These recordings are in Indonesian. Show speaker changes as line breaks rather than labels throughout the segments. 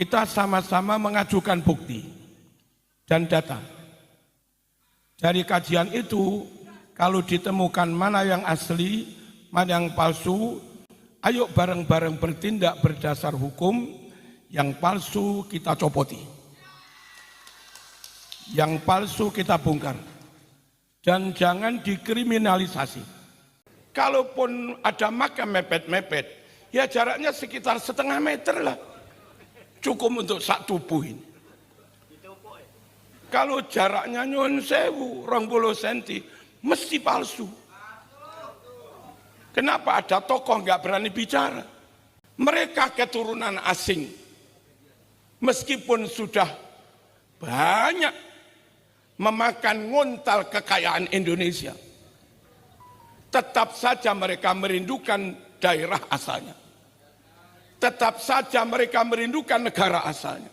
kita sama-sama mengajukan bukti dan data. Dari kajian itu, kalau ditemukan mana yang asli, mana yang palsu, ayo bareng-bareng bertindak berdasar hukum. Yang palsu kita copoti, yang palsu kita bongkar, dan jangan dikriminalisasi. Kalaupun ada makam mepet-mepet, ya jaraknya sekitar setengah meter lah, cukup untuk sak tubuhin. Kalau jaraknya nyun sewu, 20 cm, mesti palsu. Kenapa ada tokoh nggak berani bicara? Mereka keturunan asing. Meskipun sudah banyak memakan nguntal kekayaan Indonesia, tetap saja mereka merindukan daerah asalnya. Tetap saja mereka merindukan negara asalnya.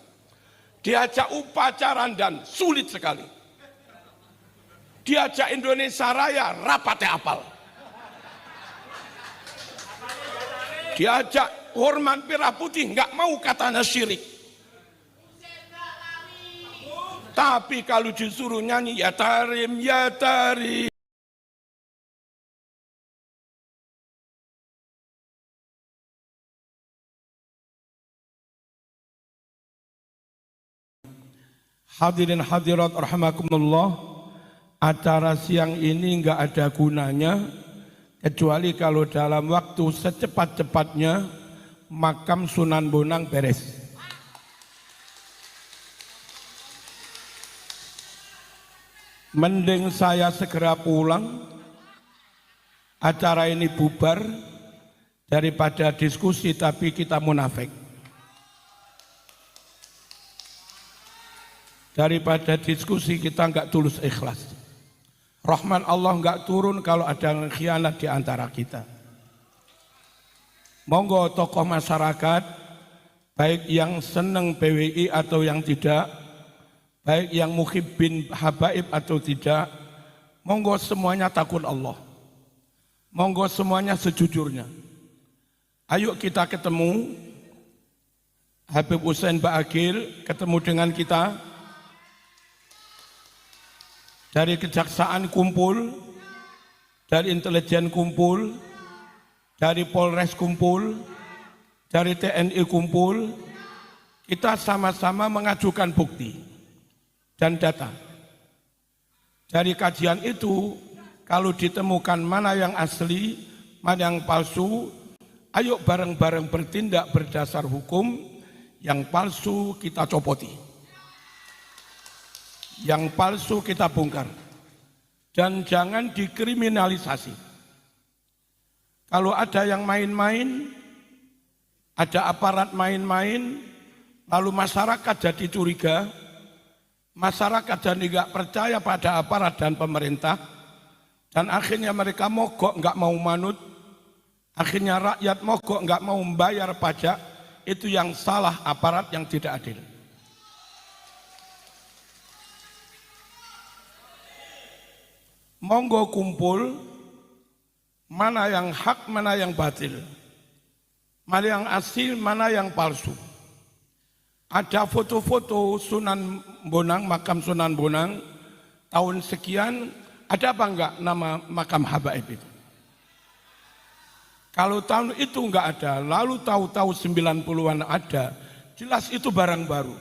Diajak upacara dan sulit sekali. Diajak Indonesia Raya rapatnya apal. Diajak hormat merah putih nggak mau, katanya syirik. Tapi kalau disuruh nyanyi ya tarim ya tarim, hadirin hadirat rahimakumullah, acara siang ini enggak ada gunanya kecuali kalau dalam waktu secepat-cepatnya makam Sunan Bonang beres. Mending saya segera pulang, acara ini bubar, daripada diskusi tapi kita munafik. Daripada diskusi kita enggak tulus ikhlas. Rahman Allah enggak turun kalau ada khianat di antara kita. Monggo tokoh masyarakat, baik yang senang PWI atau yang tidak, baik yang muhibbin habaib atau tidak, monggo semuanya takut Allah. Monggo semuanya sejujurnya. Ayo kita ketemu, Habib Hussein Ba'agil ketemu dengan kita, dari kejaksaan kumpul, dari intelijen kumpul, dari Polres kumpul, dari TNI kumpul, kita sama-sama mengajukan bukti dan data. Dari kajian itu, kalau ditemukan mana yang asli, mana yang palsu, ayo bareng-bareng bertindak berdasar hukum. Yang palsu kita copoti, yang palsu kita bongkar, dan jangan dikriminalisasi. Kalau ada yang main-main, ada aparat main-main, lalu masyarakat jadi curiga, masyarakat jadi nggak percaya pada aparat dan pemerintah, dan akhirnya mereka mogok nggak mau manut, akhirnya rakyat mogok nggak mau membayar pajak. Itu yang salah, aparat yang tidak adil. Monggo kumpul, mana yang hak, mana yang batil, mana yang asli, mana yang palsu. Ada foto-foto Sunan Bonang, makam Sunan Bonang, tahun sekian, ada apa enggak nama makam habaib itu? Kalau tahun itu enggak ada, lalu tahu-tahu 90-an ada, jelas itu barang baru.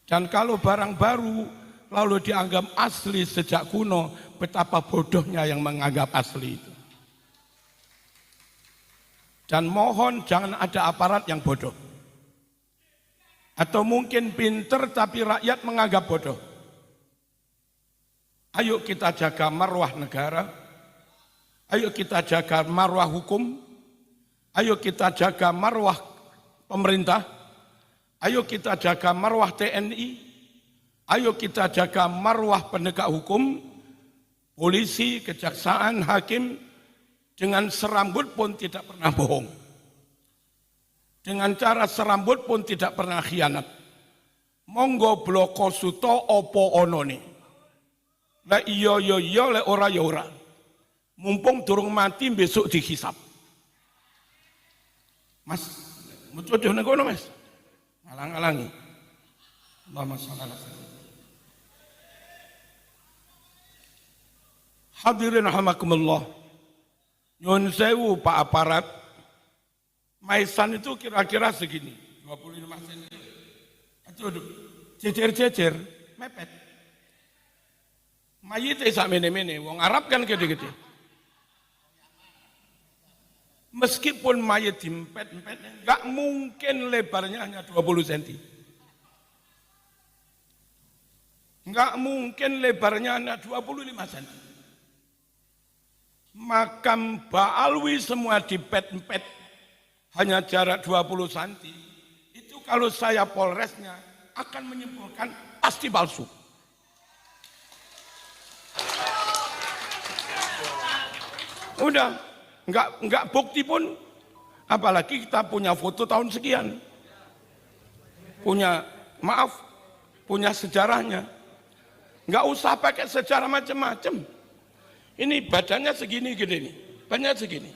Dan kalau barang baru, lalu dianggap asli sejak kuno, betapa bodohnya yang menganggap asli itu. Dan mohon jangan ada aparat yang bodoh. Atau mungkin pinter tapi rakyat menganggap bodoh. Ayo kita jaga marwah negara. Ayo kita jaga marwah hukum, ayo kita jaga marwah pemerintah, ayo kita jaga marwah TNI, ayo kita jaga marwah penegak hukum, polisi, kejaksaan, hakim, dengan serambut pun tidak pernah bohong. Dengan cara serambut pun tidak pernah khianat. Monggo bloko suto opo onone. La iyo yo yo le ora yo ora. Mumpung durung mati besok dihisap. Mas, Mutuh ning kono Mas. Ngalang-alangi. Allahumma shalli ala sayyidina. Hadirin rahimakumullah. Nyun sewu Pak Aparat. Maisan itu kira-kira segini, 25 cm. Aduh, jejer-jejer, mepet. Mayite sak mene-mene, wong Arab kan gede-gede. Meskipun mayit diempet-empet, enggak mungkin lebarnya hanya 20 cm. Enggak mungkin lebarnya hanya 25 cm. Makam Ba'alwi semua dipet-empet, hanya jarak 20 cm. Itu kalau saya Polresnya akan menyimpulkan pasti palsu. Udah, enggak bukti pun, apalagi kita punya foto tahun sekian. Punya sejarahnya. Enggak usah pakai sejarah macam-macam. Ini badannya segini gede nih, badannya segini.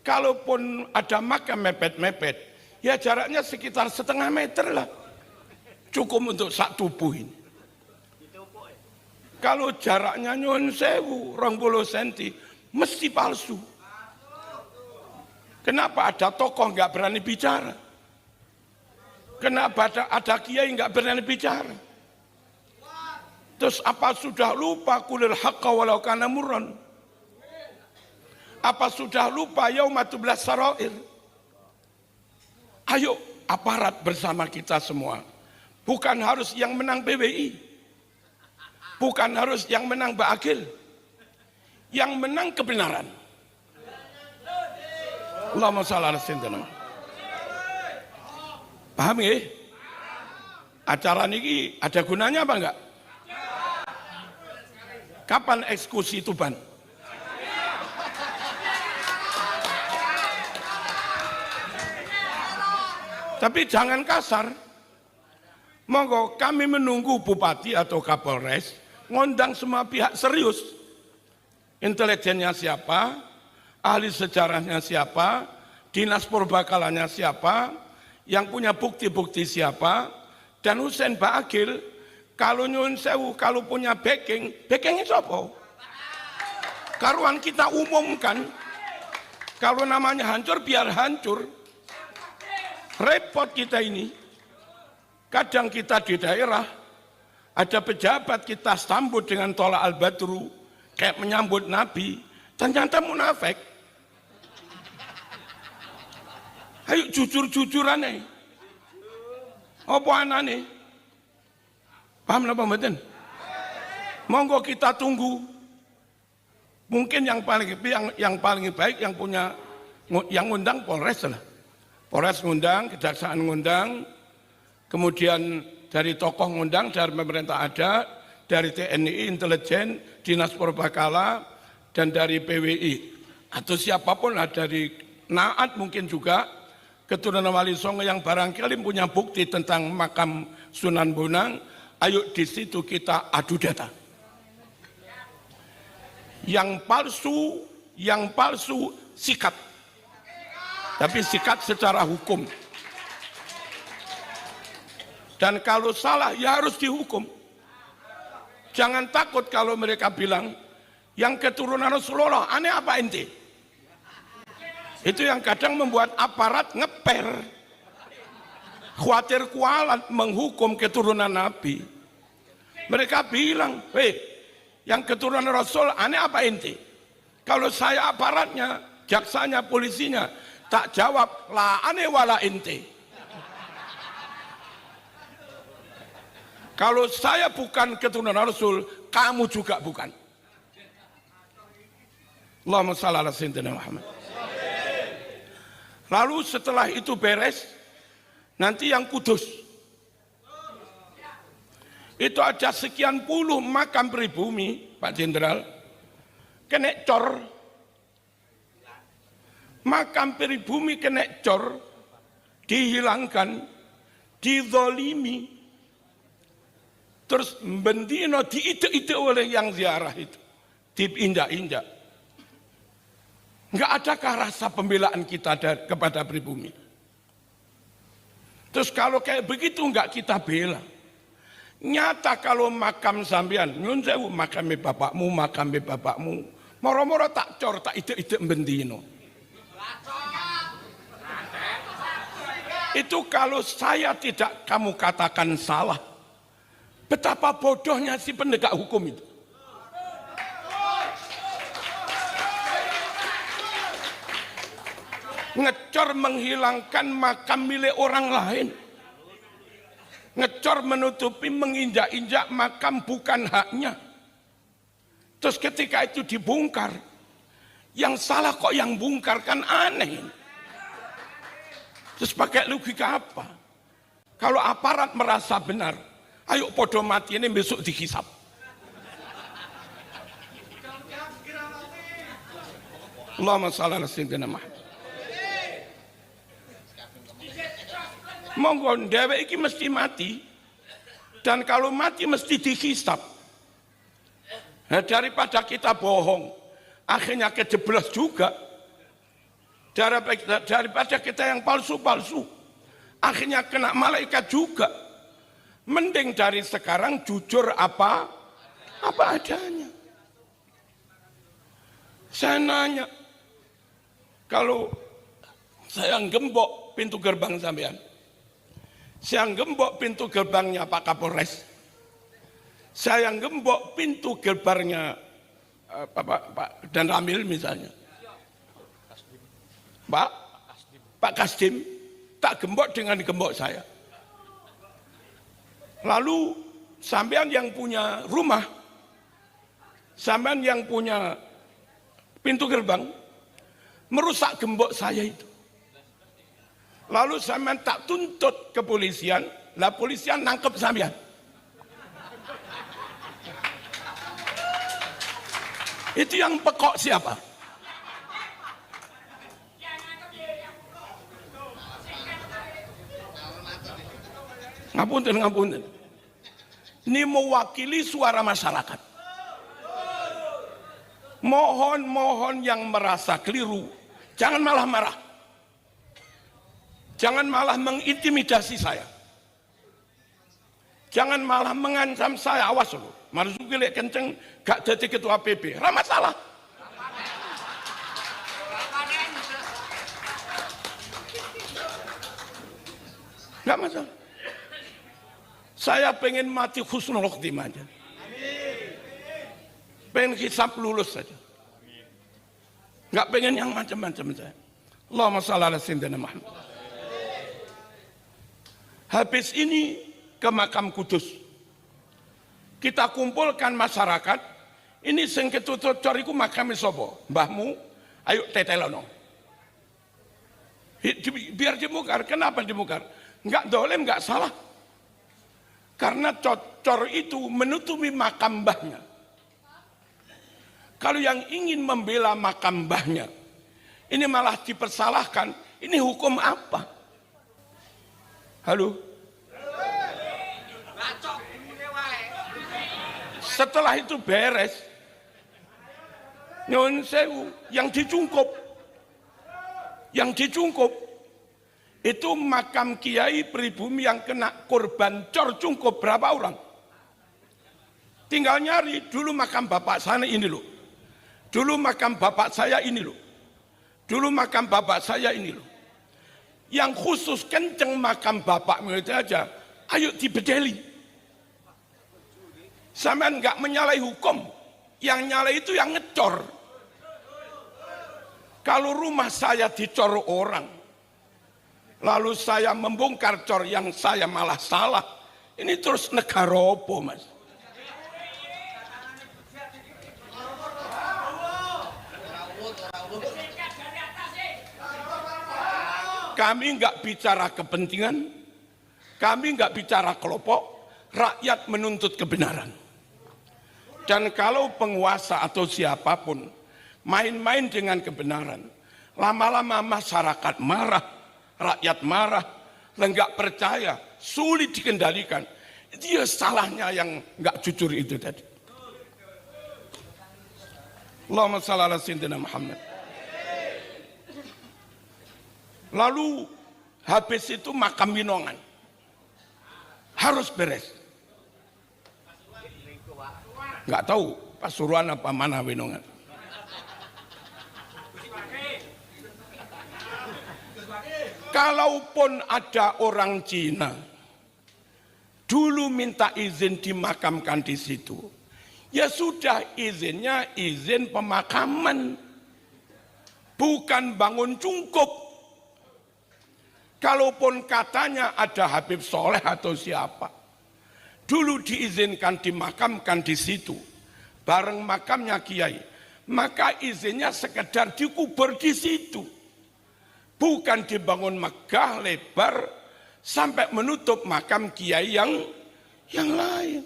Kalaupun ada makam mepet-mepet, ya jaraknya sekitar setengah meter lah. Cukup untuk sak tubuh ini. Kalau jaraknya nyun sewu, 20 cm, mesti palsu. Kenapa ada tokoh nggak berani bicara? Kenapa ada kiai nggak berani bicara? Terus apa sudah lupa kulil haqqa walau kana murran? Apa sudah lupa yauma tublas sarair? Ayo aparat bersama kita semua. Bukan harus yang menang PBI. Bukan harus yang menang Ba'akil. Yang menang kebenaran. Allahumma shalli ala sayyidina. Paham ya? Acara ini ada gunanya apa enggak? Kapan eksekusi Tuban? Tapi jangan kasar. Monggo kami menunggu Bupati atau Kapolres ngundang semua pihak serius. Intelijennya siapa, ahli sejarahnya siapa, dinas purbakalannya siapa, yang punya bukti-bukti siapa, dan Husein Ba'akil. Kalau nyun sewu, kalau punya backingnya siapa? Karuan kita umumkan, kalau namanya hancur, biar hancur. Repot kita ini. Kadang kita di daerah, ada pejabat kita sambut dengan tolak al-badru, kayak menyambut Nabi, ternyata munafik. Ayo jujur-jujuran nih. Apa anane? Paham apa mboten? Monggo kita tunggu. Mungkin yang paling baik yang ngundang Polres lah. Polres ngundang, Kejaksaan ngundang, kemudian dari tokoh ngundang, dari pemerintah ada, dari TNI, intelijen, dinas purbakala, dan dari PWI atau siapapun lah, dari Naat mungkin juga, keturunan Wali Songo yang barangkali punya bukti tentang makam Sunan Bonang. Ayo di situ kita adu data. Yang palsu sikat. Tapi sikat secara hukum. Dan kalau salah ya harus dihukum. Jangan takut kalau mereka bilang yang keturunan Rasulullah, aneh apa ente? Itu yang kadang membuat aparat ngeper. Khawatir kualat menghukum keturunan Nabi. Mereka bilang, yang keturunan Rasul aneh apa ente? Kalau saya aparatnya, jaksanya, polisinya, tak jawab, la aneh wala ente. Kalau saya bukan keturunan Rasul, kamu juga bukan. Allahumma shalli ala sayyidina Muhammad. Lalu setelah itu beres, nanti yang Kudus. Itu ada sekian puluh makam pribumi, Pak Jenderal, kena cor. Makam pribumi kena cor, dihilangkan, dizolimi, terus bendino diide-ide oleh yang ziarah itu, diinjak-injak. Enggak adakah rasa pembelaan kita kepada pribumi? Terus kalau kayak begitu enggak kita bela. Nyata kalau makam sampean, nyun sewu makame bapakmu, moro-moro tak cor tak ide-ide bendino. Itu kalau saya tidak kamu katakan salah. Betapa bodohnya si penegak hukum itu. Ngecor menghilangkan makam milik orang lain. Ngecor menutupi menginjak-injak makam bukan haknya. Terus ketika itu dibongkar, yang salah kok yang bongkar, kan aneh. Terus pakai logika apa? Kalau aparat merasa benar, ayo podo mati ini besok dihisap. Allahumma shalli ala sayyidina Muhammad. Monggo dhewek iki mesti mati, dan kalau mati mesti dihisap. Nah, daripada kita bohong akhirnya kejeblos juga, daripada kita yang palsu-palsu akhirnya kena malaikat juga, mending dari sekarang jujur apa adanya. Saya nanya, kalau saya gembok pintu gerbang sampean, saya gembok pintu gerbangnya Pak Kapolres, saya gembok pintu gerbangnya Pak Dan Ramil misalnya, Pak Kasdim, tak gembok dengan gembok saya. Lalu sampean yang punya rumah, sampean yang punya pintu gerbang, merusak gembok saya itu. Lalu sampean tak tuntut kepolisian, lah polisian nangkep sampean. Itu yang pekok siapa? Ngapunten. Ini mewakili suara masyarakat. Mohon yang merasa keliru, jangan malah marah. Jangan malah mengintimidasi saya. Jangan malah mengancam saya. Awas loh, Marzuki lek kenceng gak jadi ketua PB. Ra masalah. Gak masalah. Saya pengen mati husnul khotimah aja. Pengen hisab lulus saja. Gak pengen yang macam-macam saya. Allahumma shalli ala sayyidina Muhammad. Habis ini ke makam Kudus. Kita kumpulkan masyarakat. Ini sing ketutut coriku makam sapa? Mbahmu, ayo tetelono. Biar dibongkar. Kenapa dibongkar? Enggak dolem, enggak salah. Karena cor itu menutupi makam mbahnya. Kalau yang ingin membela makam mbahnya, ini malah dipersalahkan. Ini hukum apa? Halo? Setelah itu beres, nyuwun sewu, yang dicungkup itu makam kiai pribumi yang kena korban cor cungkup berapa orang? Tinggal nyari, dulu makam bapak sana ini loh, dulu makam bapak saya ini loh, dulu makam bapak saya ini loh. Yang khusus kenceng makam bapakmu itu aja, ayo dibedeli. Sampean nggak menyalahi hukum, yang nyalahi itu yang ngecor. Kalau rumah saya dicor orang, lalu saya membongkar cor yang saya malah salah, ini terus negara apa, Mas? Kami nggak bicara kepentingan, kami nggak bicara kelompok, rakyat menuntut kebenaran. Dan kalau penguasa atau siapapun main-main dengan kebenaran, lama-lama masyarakat marah, rakyat marah, nggak percaya, sulit dikendalikan. Dia salahnya yang nggak jujur itu tadi. Allahumma shalli ala sayyidina Muhammad. Lalu habis itu makam Winongan harus beres. Nggak tahu Pasuruan apa mana Winongan. Kalaupun ada orang Cina dulu minta izin dimakamkan di situ, ya sudah, izinnya izin pemakaman, bukan bangun cungkup. Kalaupun katanya ada Habib Soleh atau siapa, dulu diizinkan dimakamkan di situ, bareng makamnya Kiai, maka izinnya sekedar dikubur di situ. Bukan dibangun megah lebar sampai menutup makam kiai yang lain.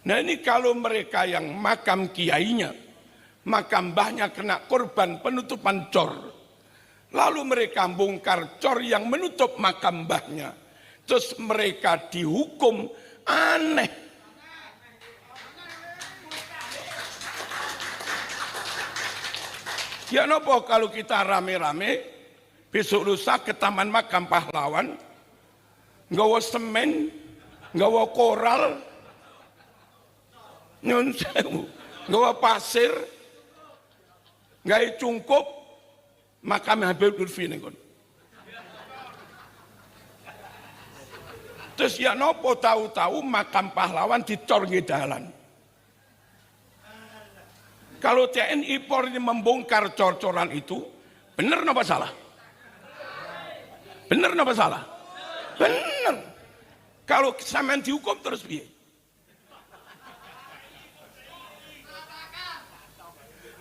Nah ini kalau mereka yang makam kiainya, makam mbahnya kena korban penutupan cor, lalu mereka bongkar cor yang menutup makam mbahnya, terus mereka dihukum, aneh. Ya nopo kalau kita rame-rame besok lusa ke Taman Makam Pahlawan, nggawa semen, nggawa koral, nyun sewu, nggawa pasir, nggawa cungkup, makam Habib Lutfi nih. Terus ya nopo tahu-tahu makam pahlawan dicor di dalan. Kalau TNI Polri membongkar cor-coran itu, benar napa salah? Bener apa salah? Bener. Kalau sampean dihukum terus piye?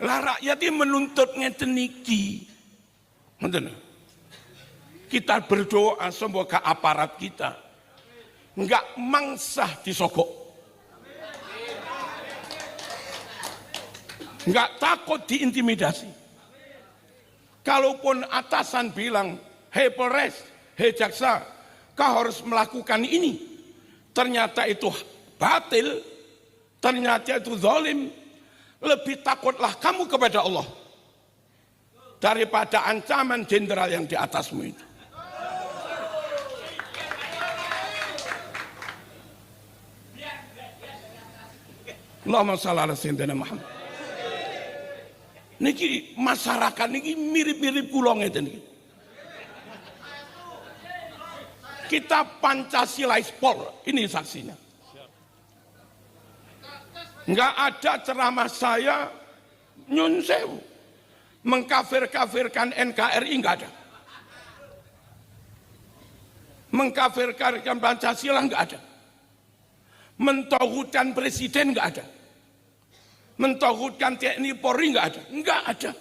Lah rakyat ini menuntut ngeten niki. Ngoten. Kita berdoa semoga aparat kita enggak mangsah disogok. Enggak takut diintimidasi. Kalaupun atasan bilang, hei Polres, hei jaksa, kau harus melakukan ini. Ternyata itu batil, ternyata itu zalim. Lebih takutlah kamu kepada Allah daripada ancaman jenderal yang di atasmu itu. Allahumma shalli ala sayyidina Muhammad. Niki masyarakat niki mirip-mirip kula ngeten niki. Kita Pancasilais Pol, ini saksinya. Enggak ada ceramah saya nyun sewu mengkafir-kafirkan NKRI, enggak ada. Mengkafirkan Pancasila enggak ada. Mentauhidkan presiden enggak ada. Mentauhidkan TNI Polri enggak ada. Enggak ada.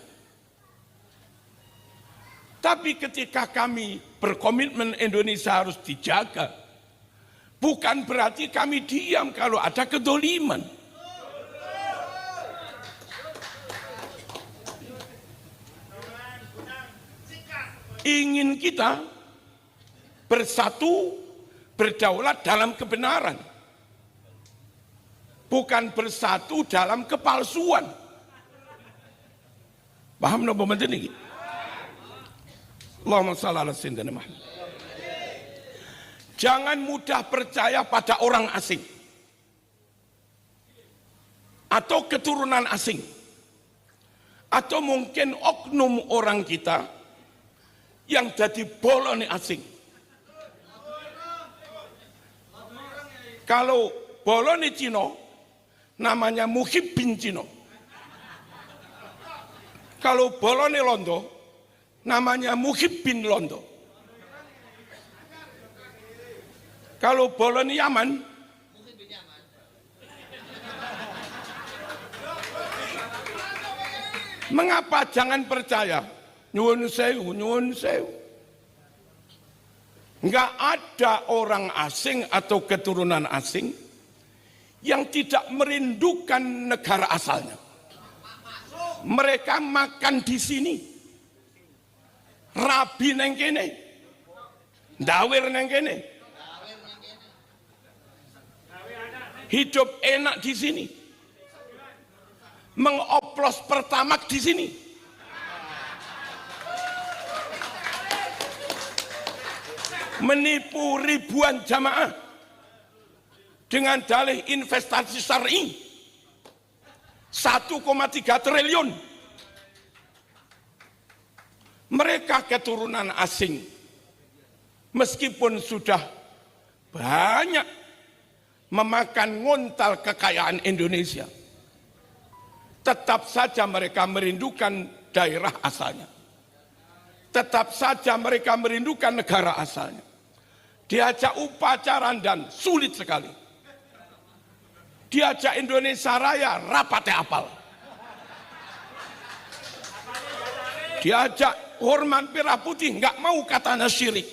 Tapi ketika kami berkomitmen Indonesia harus dijaga, bukan berarti kami diam kalau ada kedoliman. Ingin kita bersatu, berdaulat dalam kebenaran, bukan bersatu dalam kepalsuan. Paham napa mboten niki? Allahumma shalli ala sayyidina Muhammad. Jangan mudah percaya pada orang asing atau keturunan asing atau mungkin oknum orang kita yang jadi bolone asing. Kalau bolone Cina namanya Muhibbin Cina. Kalau bolone Londo namanya Muhibbin Londo. Kalau bolone Yaman mengapa jangan percaya? Nyuwun sewu, nyuwun sewu. Enggak ada orang asing atau keturunan asing yang tidak merindukan negara asalnya. Mereka makan di sini, rabi neng kene, dawir neng kene, hidup enak di sini, mengoplos pertamak di sini. menipu ribuan jamaah dengan dalih investasi syar'i 1,3 triliun. Mereka keturunan asing, meskipun sudah banyak memakan ngontal kekayaan Indonesia, tetap saja mereka merindukan daerah asalnya. Tetap saja mereka merindukan negara asalnya. Diajak upacara dan sulit sekali. Diajak Indonesia Raya rapatnya apal. Diajak hormat merah putih nggak mau, katanya syirik.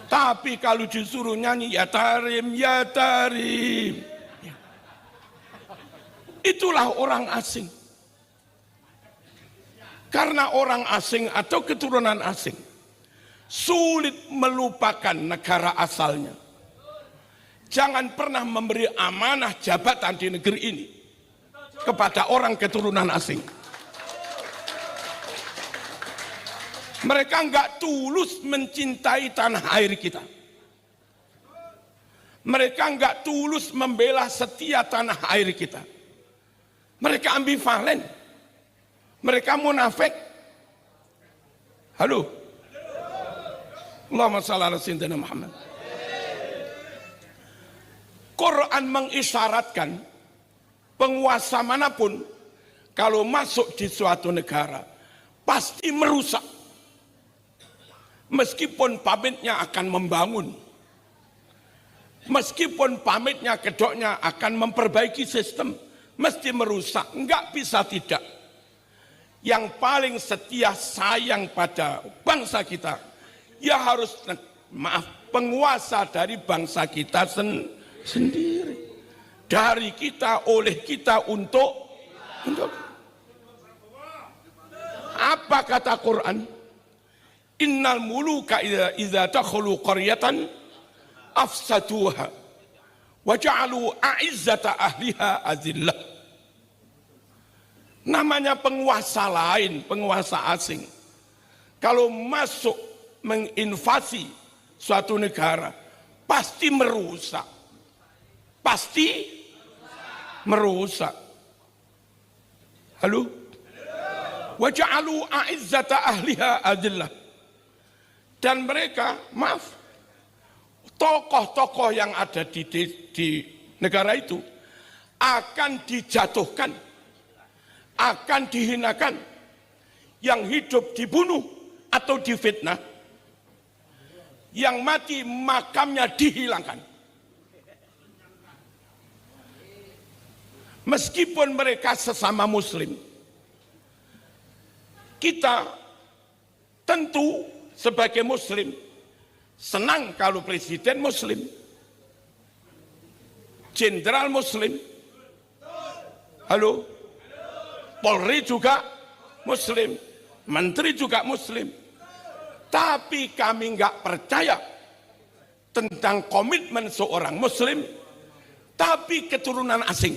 Tapi kalau disuruh nyanyi ya tarim ya tarim, itulah orang asing. Karena orang asing atau keturunan asing sulit melupakan negara asalnya. Jangan pernah memberi amanah jabatan di negeri ini kepada orang keturunan asing. Mereka enggak tulus mencintai tanah air kita. Mereka enggak tulus membela setia tanah air kita. Mereka ambivalen. Mereka munafik. Halo. Allahumma shalli ala sayyidina Muhammad. Quran mengisyaratkan penguasa manapun kalau masuk di suatu negara pasti merusak. Meskipun pamitnya akan membangun. Meskipun pamitnya kedoknya akan memperbaiki sistem, mesti merusak. Enggak bisa tidak. Yang paling setia sayang pada bangsa kita, ya harus penguasa dari bangsa kita sendiri. Dari kita, oleh kita, untuk. Apa kata Quran? Innal muluka idza dakhulu qaryatan afsaduha wa ja'alu a'izzata ahliha azillah. Namanya penguasa lain, penguasa asing, kalau masuk menginvasi suatu negara pasti merusak. Pasti merusak. Halo? Wa ja'alu a'izzata ahliha adillah. Dan mereka, maaf, tokoh-tokoh yang ada di negara itu akan dijatuhkan, akan dihinakan, yang hidup dibunuh atau difitnah, yang mati makamnya dihilangkan. Meskipun mereka sesama muslim, kita tentu sebagai muslim senang kalau presiden muslim, jenderal muslim, halo, Polri juga muslim, menteri juga muslim. Tapi kami nggak percaya tentang komitmen seorang muslim tapi keturunan asing.